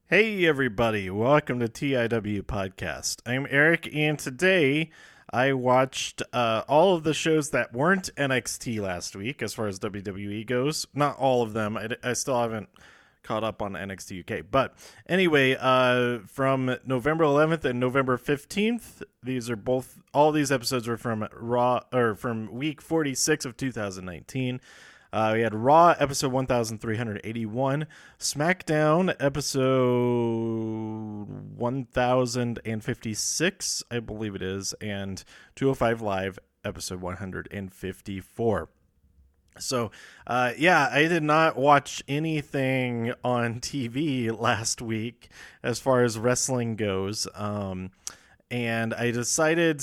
Hey everybody, welcome to TIW Podcast. I'm Eric, and today I watched all of the shows that weren't NXT last week as far as WWE goes. Not all of them. I still haven't caught up on NXT UK. But anyway, from November 11th and November 15th, all these episodes were from Raw, or from week 46 of 2019. We had Raw episode 1381, SmackDown episode 1056, I believe it is, and 205 Live episode 154. So, I did not watch anything on TV last week as far as wrestling goes. And I decided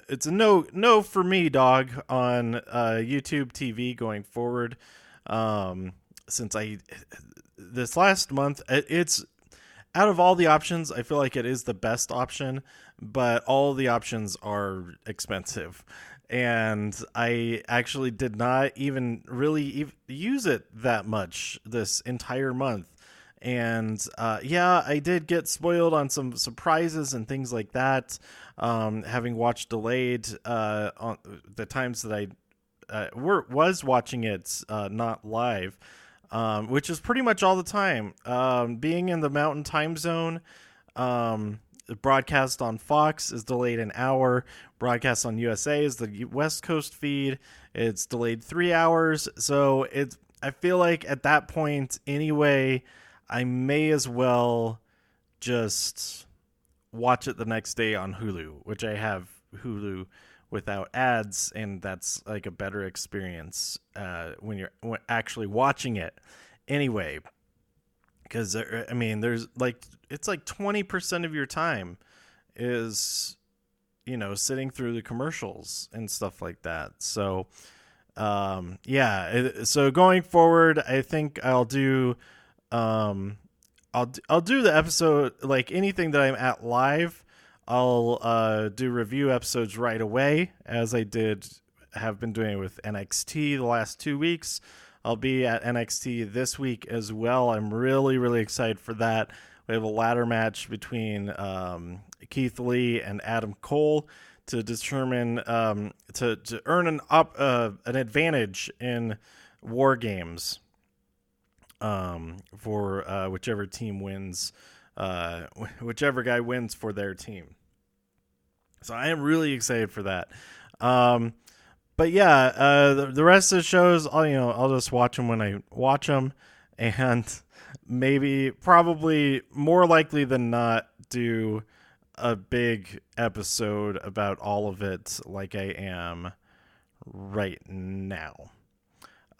it's a no for me, dog, on YouTube TV going forward. Since this last month, it's out of all the options, I feel like it is the best option, but all the options are expensive. And I actually did not even really use it that much this entire month. And I did get spoiled on some surprises and things like that. Having watched delayed on the times that I was watching it not live, which is pretty much all the time. Being in the Mountain Time Zone, broadcast on Fox is delayed an hour. Broadcast on USA is the West Coast feed. It's delayed 3 hours. So I feel like at that point anyway, I may as well just watch it the next day on Hulu, which I have Hulu without ads, and that's like a better experience when you're actually watching it anyway. Because, I mean, it's like 20% of your time is, sitting through the commercials and stuff like that. So, so going forward, I think I'll do... I'll do the episode, like anything that I'm at live, I'll do review episodes right away, as I have been doing with NXT the last 2 weeks. I'll be at NXT this week as well. I'm really, really excited for that. We have a ladder match between Keith Lee and Adam Cole to determine to earn an advantage in War Games. For whichever team wins, whichever guy wins for their team. So I am really excited for that. But yeah, the rest of the shows, I'll just watch them when I watch them, and probably more likely than not, do a big episode about all of it, like I am right now.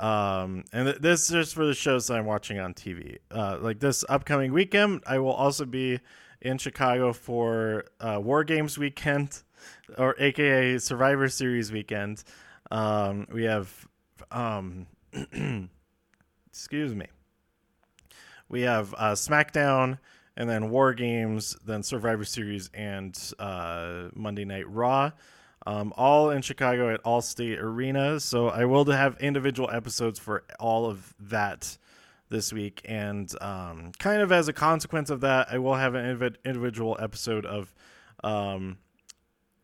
And this is just for the shows that I'm watching on TV. Like this upcoming weekend, I will also be in Chicago for War Games weekend, or AKA Survivor Series weekend. We have, excuse me. We have SmackDown, and then War Games, then Survivor Series, and Monday Night Raw. All in Chicago at Allstate Arena. So I will have individual episodes for all of that this week. And kind of as a consequence of that, I will have an individual episode of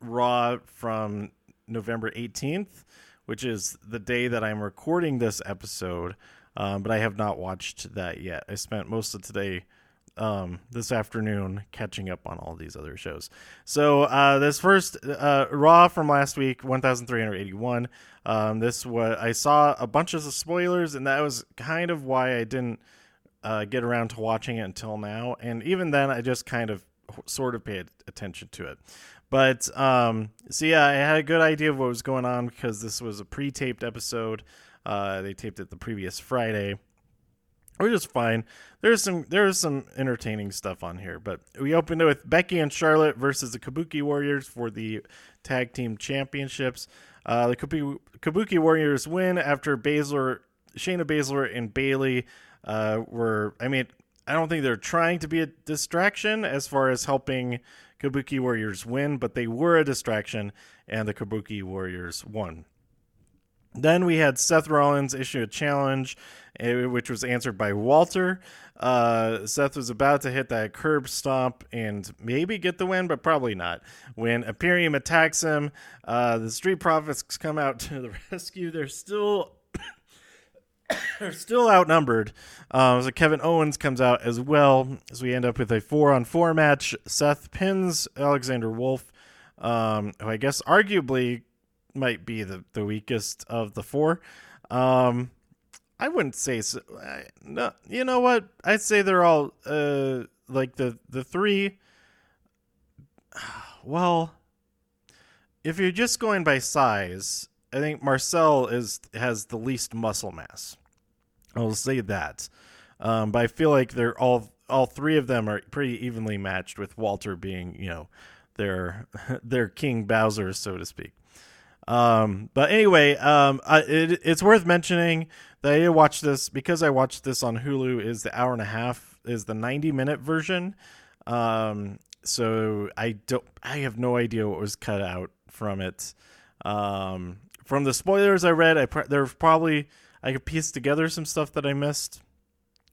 Raw from November 18th, which is the day that I'm recording this episode. But I have not watched that yet. I spent most of today this afternoon catching up on all these other shows. So this first Raw from last week, 1381. I saw a bunch of spoilers, and that was kind of why I didn't get around to watching it until now. And even then, I just kind of sort of paid attention to it. But I had a good idea of what was going on because this was a pre-taped episode. They taped it the previous Friday, which is fine. There's some entertaining stuff on here, but we opened it with Becky and Charlotte versus the Kabuki Warriors for the Tag Team Championships. The Kabuki Warriors win after Shayna Baszler and Bayley I don't think they're trying to be a distraction as far as helping Kabuki Warriors win, but they were a distraction, and the Kabuki Warriors won. Then we had Seth Rollins issue a challenge, which was answered by Walter. Seth was about to hit that curb stomp and maybe get the win, but probably not. When Imperium attacks him, the Street Profits come out to the rescue. They're still outnumbered. So Kevin Owens comes out as well. As we end up with a 4-on-4 match. Seth pins Alexander Wolf, who I guess arguably might be the weakest of the four. I wouldn't say so. No, you know what? I'd say they're all like the three. Well, if you're just going by size, I think Marcel has the least muscle mass. I'll say that. But I feel like they're all three of them are pretty evenly matched, with Walter being, their King Bowser, so to speak. But anyway, it's worth mentioning that I watched this because I watched this on Hulu. Is the hour and a half is the 90-minute version. So I have no idea what was cut out from it. From the spoilers I read, I could piece together some stuff that I missed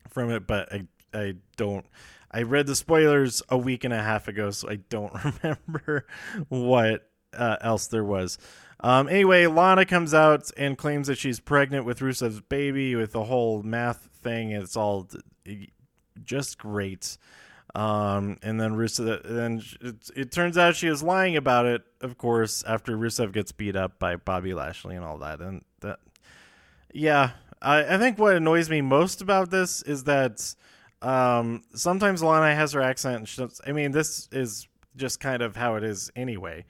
from it, but I don't. I read the spoilers a week and a half ago, so I don't remember what else there was. Anyway, Lana comes out and claims that she's pregnant with Rusev's baby, with the whole math thing. It's all just great. And then it turns out she is lying about it, of course, after Rusev gets beat up by Bobby Lashley and all that. And that, yeah, I think what annoys me most about this is that sometimes Lana has her accent. And this is just kind of how it is anyway.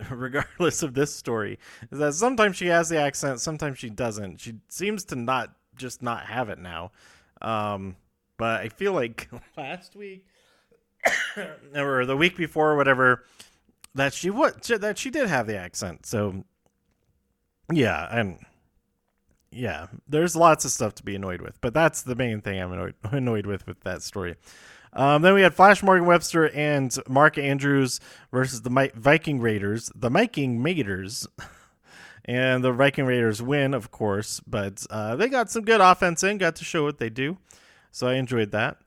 Regardless of this story, is that sometimes she has the accent, sometimes she doesn't. She seems to not have it now. But I feel like last week or the week before, or whatever, that she did have the accent. So yeah, there's lots of stuff to be annoyed with, but that's the main thing I'm annoyed with that story. Then we had Flash Morgan Webster and Mark Andrews versus the Viking Raiders. The Viking Raiders. And the Viking Raiders win, of course. But they got some good offense in. Got to show what they do. So I enjoyed that.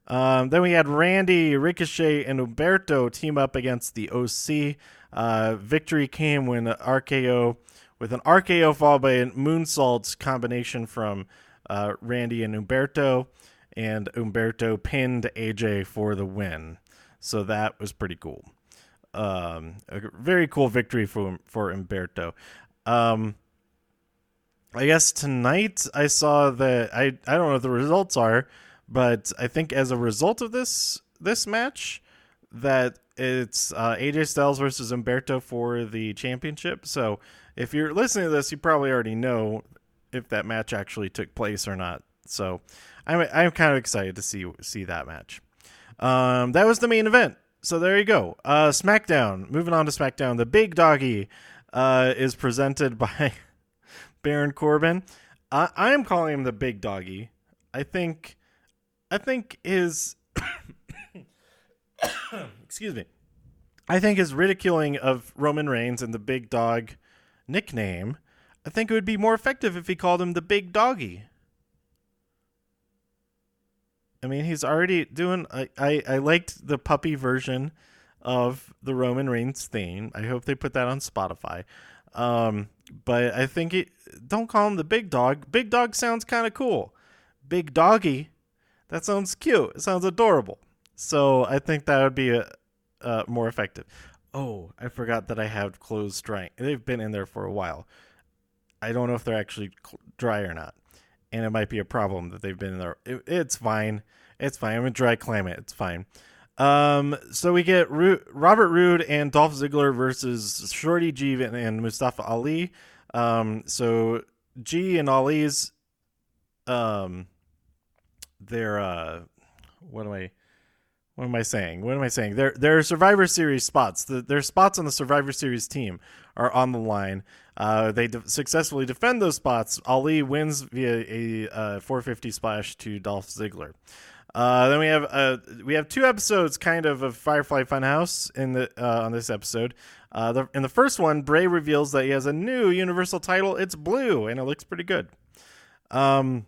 Then we had Randy, Ricochet, and Umberto team up against the OC. Victory came when with an RKO followed by a moonsault combination from Randy and Umberto. And Umberto pinned AJ for the win. So that was pretty cool. A very cool victory for Umberto. I guess tonight I saw that I don't know what the results are, but I think as a result of this match, that it's AJ Styles versus Umberto for the championship. So if you're listening to this, you probably already know if that match actually took place or not. So I'm kind of excited to see that match. That was the main event. So there you go. SmackDown. Moving on to SmackDown. The Big Doggy is presented by Baron Corbin. I am calling him the Big Doggy. I think his excuse me. I think his ridiculing of Roman Reigns and the Big Dog nickname, I think it would be more effective if he called him the Big Doggy. I mean, he's already doing... I liked the puppy version of the Roman Reigns theme. I hope they put that on Spotify. But I think don't call him the Big Dog. Big Dog sounds kind of cool. Big Doggy, that sounds cute. It sounds adorable. So I think that would be more effective. Oh, I forgot that I have clothes drying. They've been in there for a while. I don't know if they're actually dry or not. And it might be a problem that they've been in there. It's fine. It's fine. I'm in dry climate. It's fine. So we get Robert Roode and Dolph Ziggler versus Shorty G and Mustafa Ali. So G and Ali's, they're what am I saying? Their Survivor Series spots. Their spots on the Survivor Series team are on the line. They successfully defend those spots. Ali wins via a 450 splash to Dolph Ziggler. Then we have two episodes kind of Firefly Funhouse in the on this episode. In the first one, Bray reveals that he has a new Universal title. It's blue, and it looks pretty good. But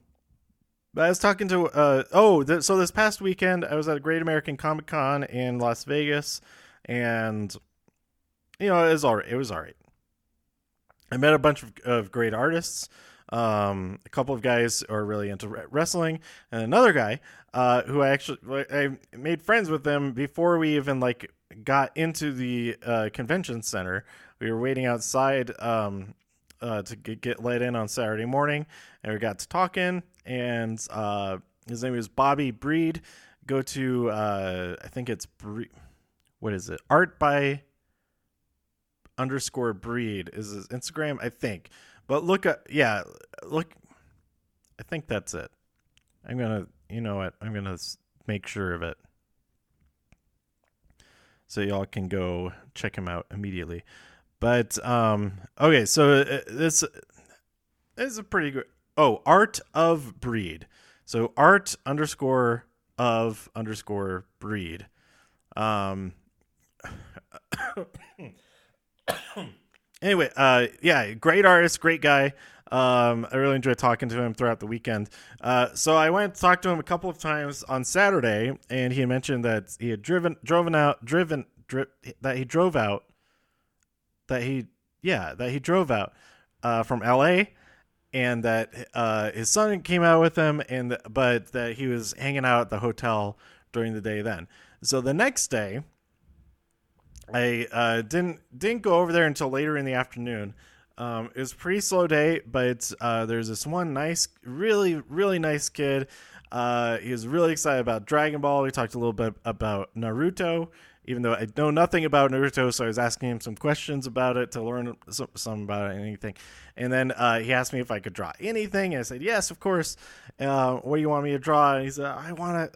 I was talking to so this past weekend I was at Great American Comic Con in Las Vegas, and it was all right. It was all right. I met a bunch of great artists. A couple of guys who are really into wrestling, and another guy who I made friends with them before we even got into the convention center. We were waiting outside to get let in on Saturday morning, and we got to talking. And his name is Bobby Breed. Go to I think it's what is it? Art by _breed is his Instagram, I think. But look. I think that's it. I'm gonna make sure of it, so y'all can go check him out immediately. But okay, so this is a pretty good. Oh, Art of Breed. So Art _of _breed. Anyway, yeah, great artist, great guy. I really enjoyed talking to him throughout the weekend. So I went to talk to him a couple of times on Saturday, and he mentioned that he had drove out from LA, and that his son came out with him, but that he was hanging out at the hotel during the day then. So the next day, I didn't go over there until later in the afternoon. It was a pretty slow day, but there's this one really, really nice kid. He was really excited about Dragon Ball. We talked a little bit about Naruto, even though I know nothing about Naruto, so I was asking him some questions about it to learn some about it and anything. And then he asked me if I could draw anything, and I said, yes, of course. What do you want me to draw? And he said, I want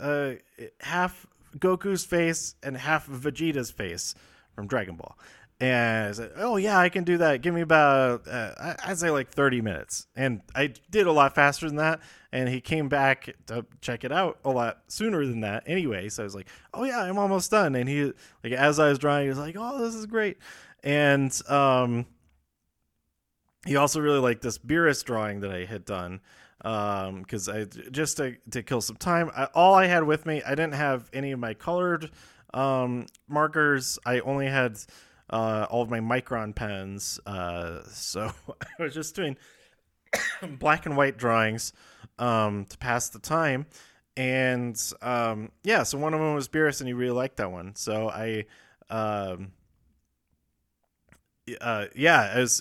half Goku's face and half Vegeta's face from Dragon Ball. And I said, oh, yeah, I can do that. Give me about, I'd say 30 minutes. And I did a lot faster than that. And he came back to check it out a lot sooner than that anyway. So I was like, oh, yeah, I'm almost done. And he, as I was drawing, he was like, oh, this is great. And he also really liked this Beerus drawing that I had done. Because just to kill some time, all I had with me, I didn't have any of my colored markers. I only had all of my Micron pens, so I was just doing black and white drawings to pass the time. And so one of them was Beerus, and he really liked that one. So it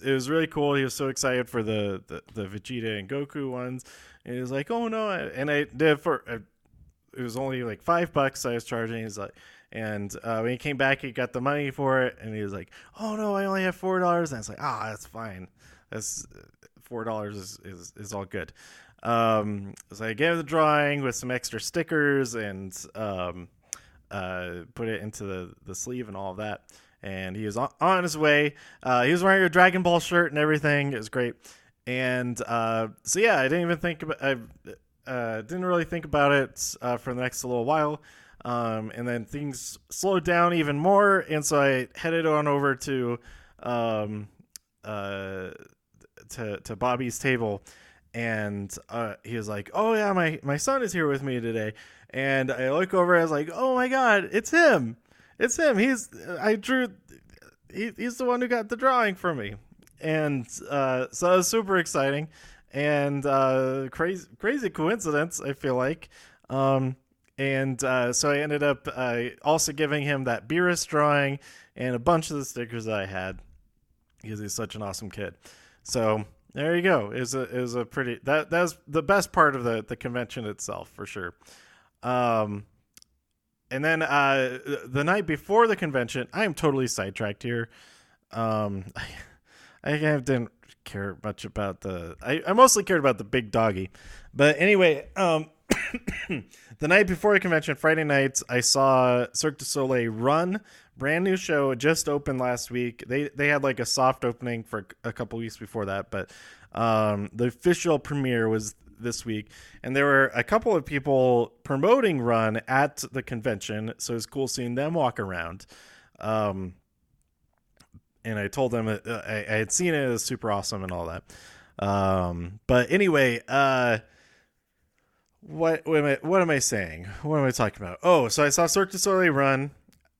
was really cool. He was so excited for the Vegeta and Goku ones, and he was like, oh no. And I did it was only $5 I was charging. He's like, and when he came back, he got the money for it, and he was like, oh no, I only have $4. And I was like, that's fine. That's $4 is all good. So I gave him the drawing with some extra stickers and put it into the sleeve and all of that. And he was on his way. He was wearing a Dragon Ball shirt and everything. It was great. And so yeah, I didn't even think about. I didn't really think about it for the next little while. And then things slowed down even more, and so I headed on over to Bobby's table, and he was like, "Oh yeah, my son is here with me today." And I look over, I was like, "Oh my God, it's him! It's him! He's the one who got the drawing for me." And so it was super exciting, and crazy coincidence, I feel like. And so I ended up also giving him that Beerus drawing and a bunch of the stickers that I had, because he's such an awesome kid. So there you go. It was a pretty, that was the best part of the convention itself, for sure. And then the night before the convention, I am totally sidetracked here. I didn't care much about I mostly cared about the big doggy. But anyway, the night before the convention, Friday night, I saw Cirque du Soleil Run, brand new show, just opened last week. They had a soft opening for a couple weeks before that, but the official premiere was this week, and there were a couple of people promoting R.U.N at the convention, so it's cool seeing them walk around. And I told them that I had seen it, it was super awesome and all that. But anyway, what am I saying? What am I talking about? Oh, so I saw Cirque du Soleil R.U.N.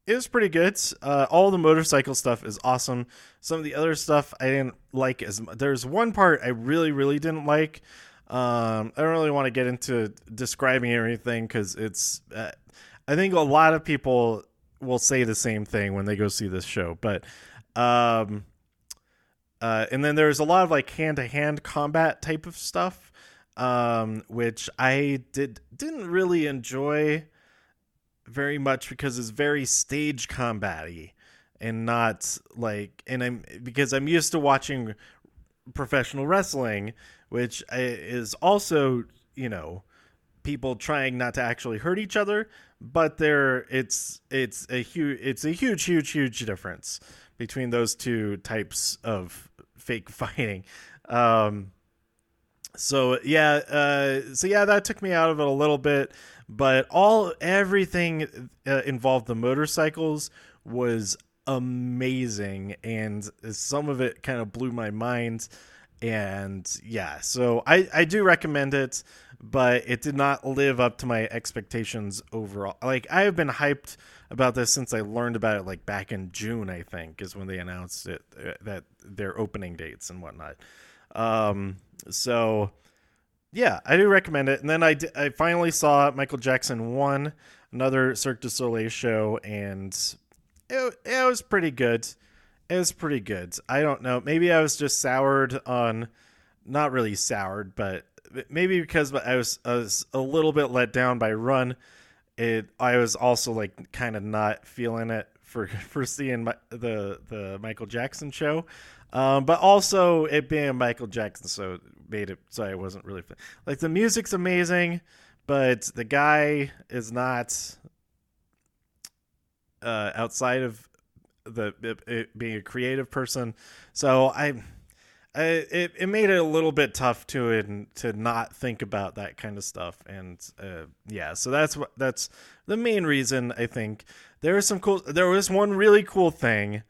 It was pretty good. All the motorcycle stuff is awesome. Some of the other stuff I didn't like as much. There's one part I really, really didn't like. I don't really want to get into describing everything because it's. I think a lot of people will say the same thing when they go see this show, but. And then there's a lot of like hand-to-hand combat type of stuff, which I didn't really enjoy very much because it's very stage combat-y and not like, because I'm used to watching professional wrestling, which is also, people trying not to actually hurt each other, but it's a huge difference between those two types of fake fighting. So that took me out of it a little bit, but everything involved the motorcycles was amazing, and some of it kind of blew my mind. And yeah, so I do recommend it, but it did not live up to my expectations overall. Like, I have been hyped about this since I learned about it, like back in June, I think, is when they announced it, that their opening dates and whatnot. So yeah, I do recommend it. And then I finally saw Michael Jackson 1, another Cirque du Soleil show, and it was pretty good. It was pretty good. I don't know. Maybe I was just soured on, not really soured, but maybe because I was a little bit let down by R.U.N. I was also like kind of not feeling it for seeing the Michael Jackson show, but also it being Michael Jackson, so it made it so I wasn't really like, the music's amazing, but the guy is not outside of it being a creative person, so it made it a little bit tough to not think about that kind of stuff. And so that's the main reason. I think there was one really cool thing.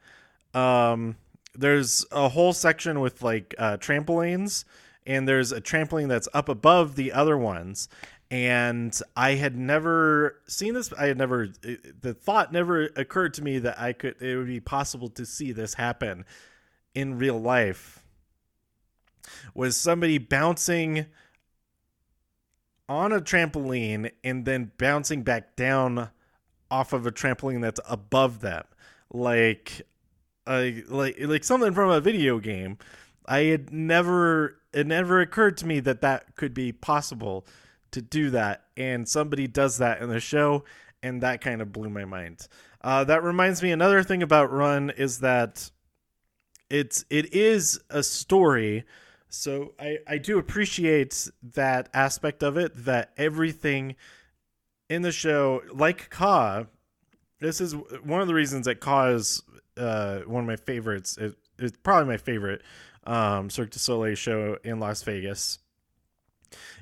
There's a whole section with like trampolines, and there's a trampoline that's up above the other ones. And I had never seen this. The thought never occurred to me that it would be possible to see this happen in real life. Was somebody bouncing on a trampoline and then bouncing back down off of a trampoline that's above them, like something from a video game. It never occurred to me that could be possible to do that, and somebody does that in the show, and that kind of blew my mind. That reminds me, another thing about R.U.N. is that it is a story. So I do appreciate that aspect of it, that everything in the show, like Ka, this is one of the reasons that Ka is one of my favorites. It's probably my favorite Cirque du Soleil show in Las Vegas,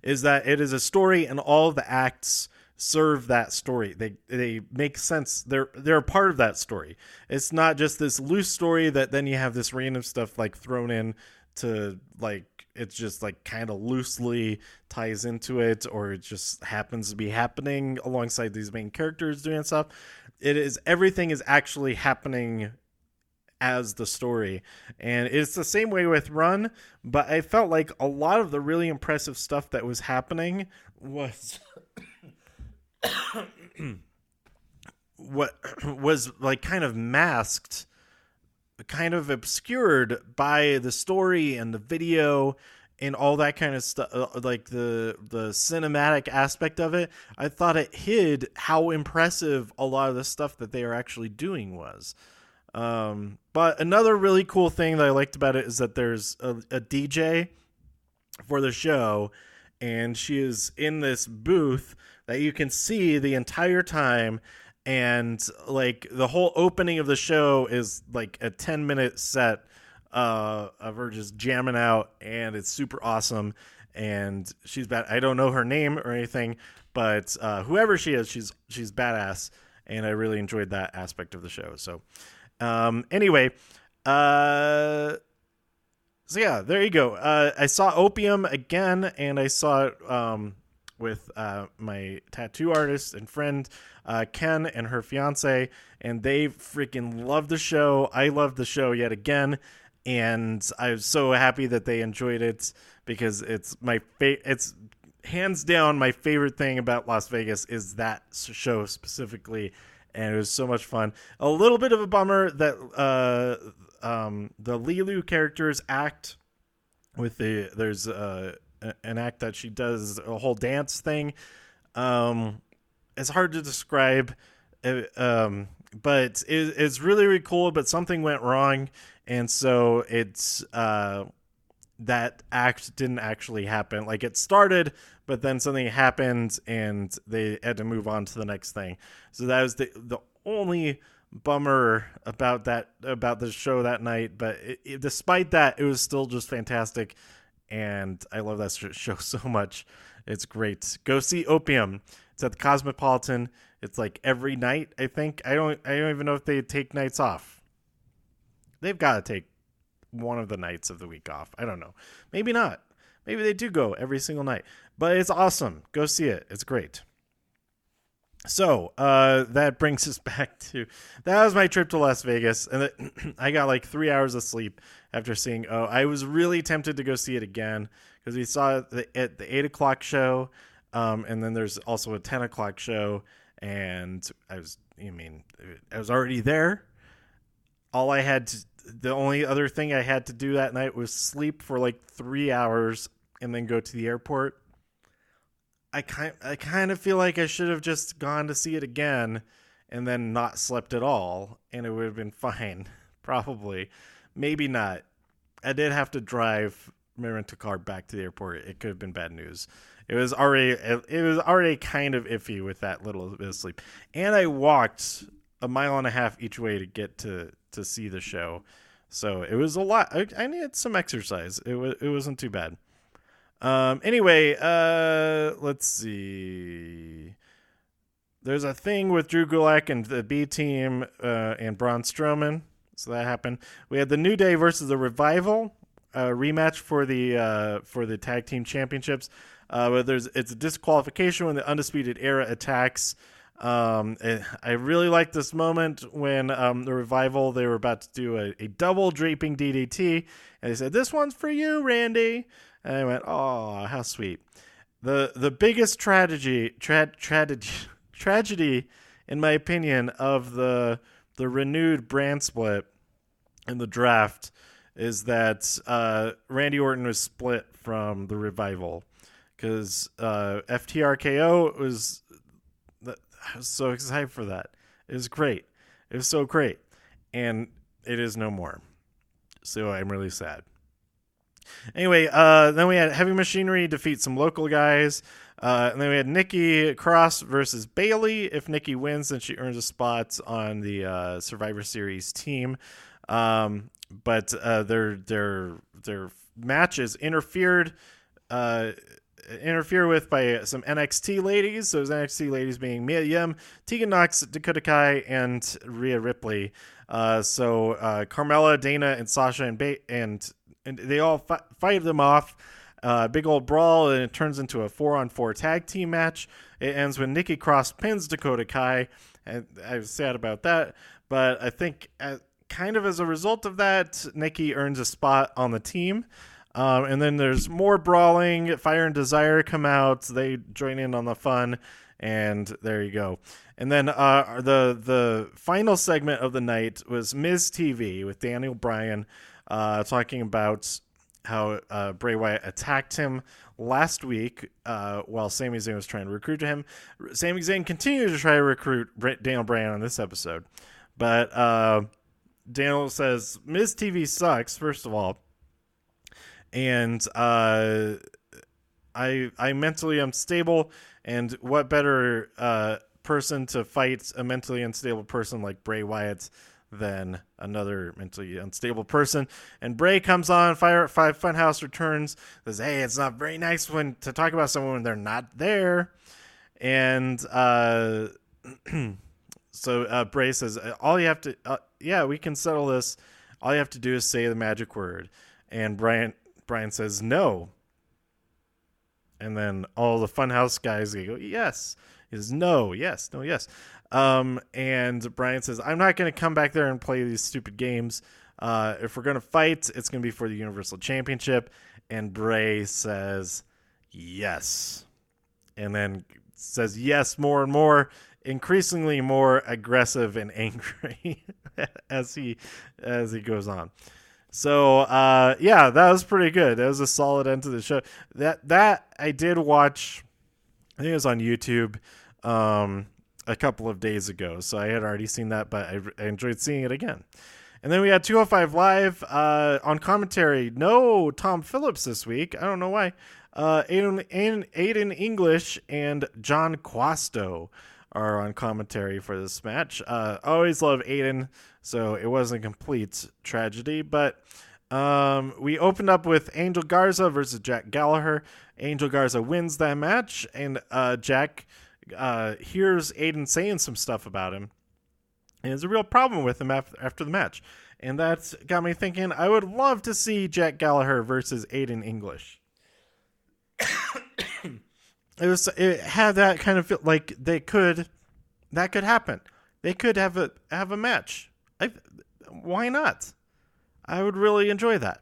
is that it is a story and all of the acts serve that story. They make sense. They're a part of that story. It's not just this loose story that then you have this random stuff like thrown in to, like, it's just like kind of loosely ties into it, or it just happens to be happening alongside these main characters doing stuff. Everything is actually happening as the story, and it's the same way with R.U.N., but I felt like a lot of the really impressive stuff that was happening was what was like kind of masked, kind of obscured by the story and the video and all that kind of stuff, like the cinematic aspect of it. I thought it hid how impressive a lot of the stuff that they are actually doing was. But another really cool thing that I liked about it is that there's a DJ for the show, and she is in this booth that you can see the entire time. And like the whole opening of the show is like a 10-minute set of her just jamming out, and it's super awesome. and she's bad. I don't know her name or anything, but whoever she is, she's badass, and I really enjoyed that aspect of the show. So anyway, so yeah, there you go. I saw Opium again, and I saw it with my tattoo artist and friend Ken and her fiance, and they freaking loved the show. I loved the show yet again, and I was so happy that they enjoyed it because it's it's hands down my favorite thing about Las Vegas is that show specifically, and it was so much fun. A little bit of a bummer that the Lilu character's act with there's an act that she does a whole dance thing. It's hard to describe, but it's really, really cool. But something went wrong, and so it's that act didn't actually happen. Like it started, but then something happened, and they had to move on to the next thing. So that was the only bummer about the show that night. But despite that, it was still just fantastic, and I love that show so much. It's great. Go see Opium. It's at the Cosmopolitan. It's like every night, I think. I don't even know if they take nights off. They've got to take one of the nights of the week off. I don't know. Maybe not. Maybe they do go every single night. But it's awesome. Go see it. It's great. So that brings us back to that was my trip to Las Vegas, and I got like 3 hours of sleep after seeing. Oh, I was really tempted to go see it again because we saw it at the 8:00 show, and then there's also a 10:00 show, and I was already there. The only other thing I had to do that night was sleep for like 3 hours and then go to the airport. I kind of feel like I should have just gone to see it again and then not slept at all, and it would have been fine. Probably. Maybe not. I did have to drive my rental car back to the airport. It could have been bad news. It was already kind of iffy with that little bit of sleep. And I walked 1.5 miles each way to get to see the show. So it was a lot. I needed some exercise. It wasn't too bad. Anyway, let's see. There's a thing with Drew Gulak and the B team, and Braun Strowman. So that happened. We had the New Day versus the Revival, rematch for the tag team championships. But it's a disqualification when the Undisputed Era attacks. I really like this moment when the Revival, they were about to do a double draping DDT, and they said, "This one's for you, Randy." And I went, "Oh, how sweet!" The biggest tragedy, in my opinion, of the renewed brand split in the draft is that Randy Orton was split from the Revival because FTRKO was. I was so excited for that. It was great. It was so great, and it is no more. So I'm really sad. Anyway, then we had Heavy Machinery defeat some local guys. And then we had Nikki Cross versus Bayley. If Nikki wins, then she earns a spot on the Survivor Series team. But their match is interfered with by some NXT ladies. So those NXT ladies being Mia Yim, Tegan Nox, Dakota Kai, and Rhea Ripley. So Carmella, Dana, and Sasha and they all fight them off. Big old brawl, and it turns into a 4-on-4 tag team match. It ends when Nikki Cross pins Dakota Kai, and I was sad about that. But I think kind of as a result of that, Nikki earns a spot on the team. And then there's more brawling. Fire and Desire come out. They join in on the fun, and there you go. And then the final segment of the night was Miz TV with Daniel Bryan talking about how Bray Wyatt attacked him last week while Sami Zayn was trying to recruit to him. Sami Zayn continued to try to recruit Daniel Bryan on this episode. But Daniel says, Miz TV sucks, first of all. And I mentally unstable, and what better person to fight a mentally unstable person like Bray Wyatt than another mentally unstable person. And Bray comes on, Fire at 5 Funhouse returns, says, hey, it's not very nice to talk about someone when they're not there. And so Bray says, all you have to, yeah, we can settle this. All you have to do is say the magic word. And Brian says, no. And then all the Funhouse guys, they go, yes. He says, no, yes, no, yes. And Brian says, I'm not going to come back there and play these stupid games. If we're going to fight, it's going to be for the Universal Championship. And Bray says, yes. And then says yes more and more, increasingly more aggressive and angry as he goes on. So yeah, that was pretty good. That was a solid end to the show. That I did watch. I think it was on YouTube a couple of days ago, so I had already seen that, but I enjoyed seeing it again. And then we had 205 Live on commentary. No Tom Phillips this week. I don't know why. Aiden English and John Quasto are on commentary for this match. Always love Aiden, so it wasn't a complete tragedy. But we opened up with Angel Garza versus Jack Gallagher. Angel Garza wins that match, and Jack hears Aiden saying some stuff about him. And there's a real problem with him after the match. And that's got me thinking, I would love to see Jack Gallagher versus Aiden English. It had that kind of feel like that could happen. They could have a match. Why not? I would really enjoy that.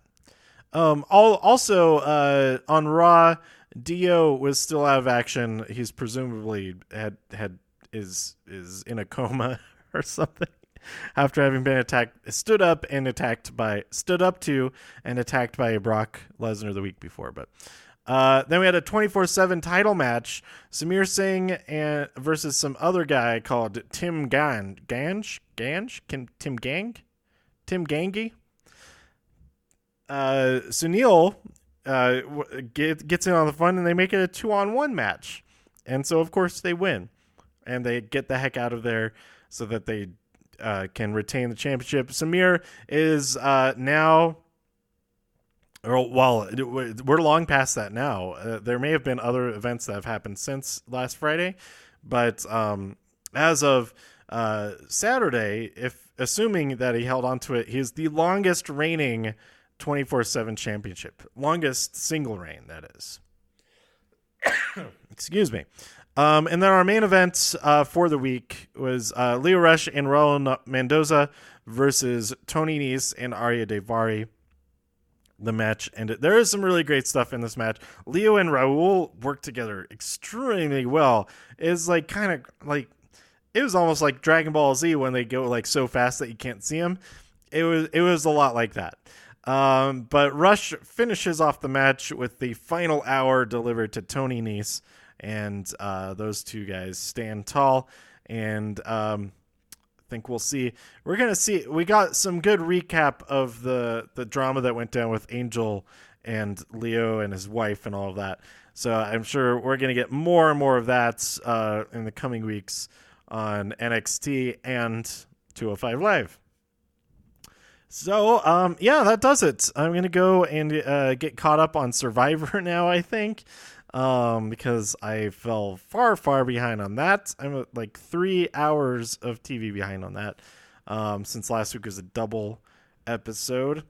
Also on Raw, Dio was still out of action. He's presumably is in a coma or something after having been stood up to and attacked by Brock Lesnar the week before. But then we had a 24/7 title match: Samir Singh versus some other guy called Tim Gangi. Sunil gets in on the fun, and they make it a 2-on-1 match, and so of course they win, and they get the heck out of there so that they can retain the championship. Samir is now. Well, we're long past that now. There may have been other events that have happened since last Friday, but as of Saturday, assuming that he held on to it, he's the longest reigning 24/7 championship. Longest single reign, that is. Excuse me. And then our main event for the week was Lio Rush and Raul Mendoza versus Tony Nese and Arya Daivari. The match ended. There is some really great stuff in this match. Leo and Raul work together extremely well. It's like kind of like it was almost like Dragon Ball Z when they go like so fast that you can't see them. It was a lot like that. But Rush finishes off the match with the final hour delivered to Tony Nese, and those two guys stand tall. And think we'll see. We're gonna see. We got some good recap of the drama that went down with Angel and Leo and his wife and all of that. So I'm sure we're gonna get more and more of that in the coming weeks on NXT and 205 Live. So yeah, that does it. I'm gonna go and get caught up on Survivor now, I think. Because I fell far behind on that. I'm like 3 hours of TV behind on that. Since last week was a double episode,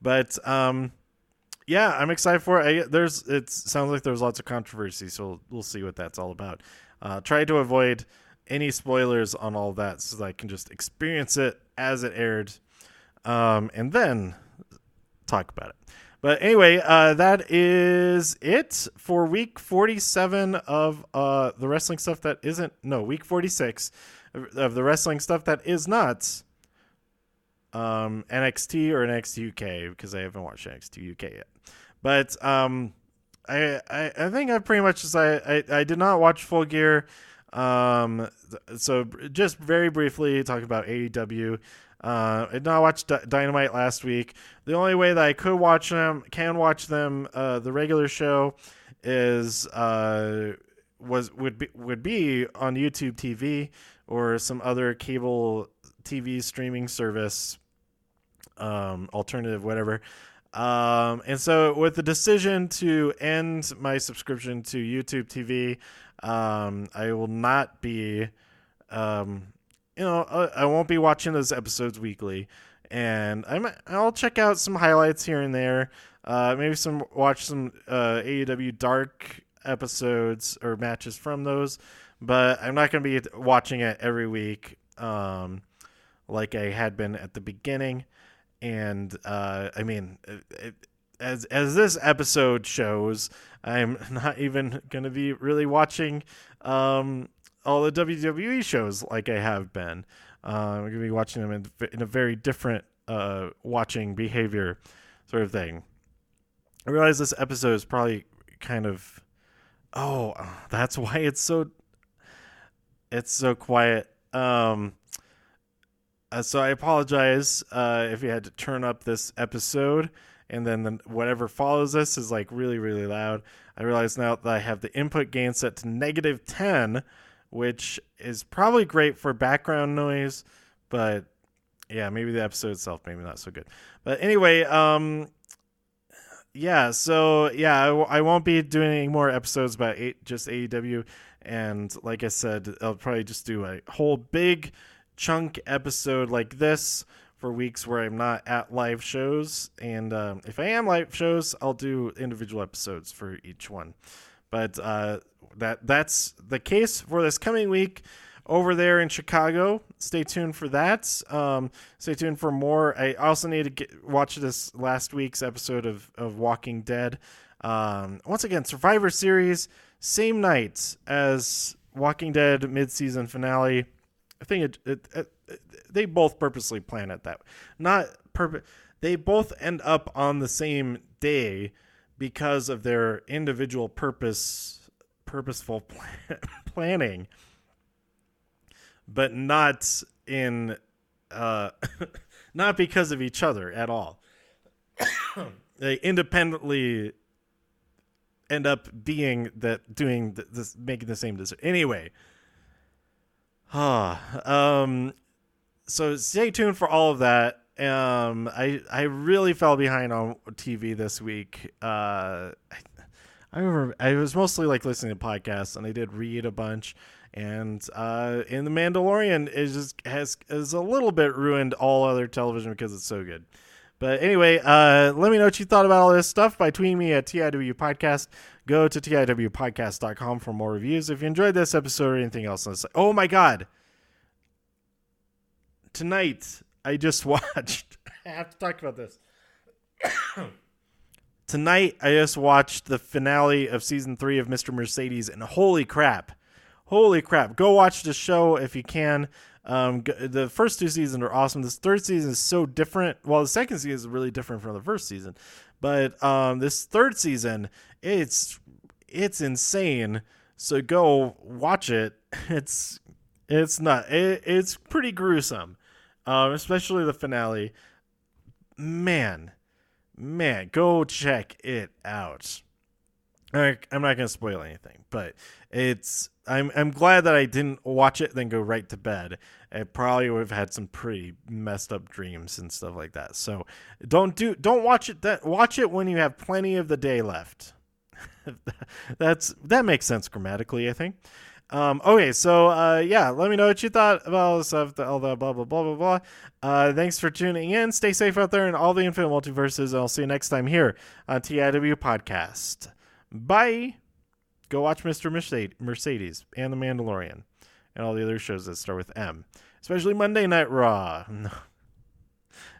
but yeah, I'm excited for it. It sounds like there's lots of controversy, so we'll see what that's all about. Try to avoid any spoilers on all that so that I can just experience it as it aired, and then talk about it. But anyway, that is it for week 47 of the wrestling stuff that isn't... No, week 46 of the wrestling stuff that is not NXT or NXT UK, because I haven't watched NXT UK yet. But I think I pretty much decided... I did not watch Full Gear. So just very briefly talk about AEW. I did not watch Dynamite last week. The only way that I can watch them, the regular show, is would be on YouTube TV, or some other cable TV streaming service, alternative, whatever. And so with the decision to end my subscription to YouTube TV, I will not be, I won't be watching those episodes weekly, and I'll check out some highlights here and there. Maybe watch some AEW Dark episodes or matches from those, but I'm not going to be watching it every week, like I had been at the beginning. And as this episode shows, I'm not even going to be really watching all the WWE shows like I have been. I'm going to be watching them in a very different watching behavior sort of thing. I realize this episode is probably kind of, that's why it's so quiet. So I apologize if you had to turn up this episode, and then whatever follows this is like really, really loud. I realize now that I have the input gain set to -10, which is probably great for background noise, but yeah, maybe the episode itself, maybe not so good. But anyway, I won't be doing any more episodes about just AEW, and like I said, I'll probably just do a whole big chunk episode like this for weeks where I'm not at live shows, and if I am live shows, I'll do individual episodes for each one. But that's the case for this coming week over there in Chicago. Stay tuned for that. Stay tuned for more. I also need to watch this last week's episode of Walking Dead. Once again, Survivor Series, same night as Walking Dead mid-season finale. I think they both purposely plan it that way. They both end up on the same day because of their individual purposeful planning, but not in not because of each other at all. They independently end up making the same decision. Anyway. So stay tuned for all of that. I really fell behind on TV this week. I was mostly like listening to podcasts, and I did read a bunch. And in The Mandalorian has a little bit ruined all other television because it's so good. But anyway, let me know what you thought about all this stuff by tweeting me at TIW Podcast. Go to TIWpodcast.com for more reviews. If you enjoyed this episode or anything else, oh my God. Tonight, I just watched, I have to talk about this. Tonight, I just watched the finale of season 3 of Mr. Mercedes, and holy crap. Go watch the show if you can. The first 2 seasons are awesome. This third season is so different. Well, the second season is really different from the first season, but this third season, it's insane. So go watch it. It's pretty gruesome, especially the finale. Man, go check it out. I'm not going to spoil anything, but I'm glad that I didn't watch it then go right to bed. I probably would have had some pretty messed up dreams and stuff like that. So don't watch it. Watch it when you have plenty of the day left. That makes sense grammatically, I think. Okay, so let me know what you thought about all this stuff, all the blah blah blah blah blah. Thanks for tuning in. Stay safe out there in all the infinite multiverses. And I'll see you next time here on TIW Podcast. Bye. Go watch Mr. Mercedes and The Mandalorian and all the other shows that start with M, especially Monday Night Raw.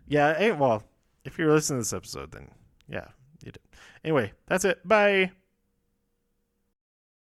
Yeah, well, if you're listening to this episode, then yeah, you did. Anyway, that's it. Bye.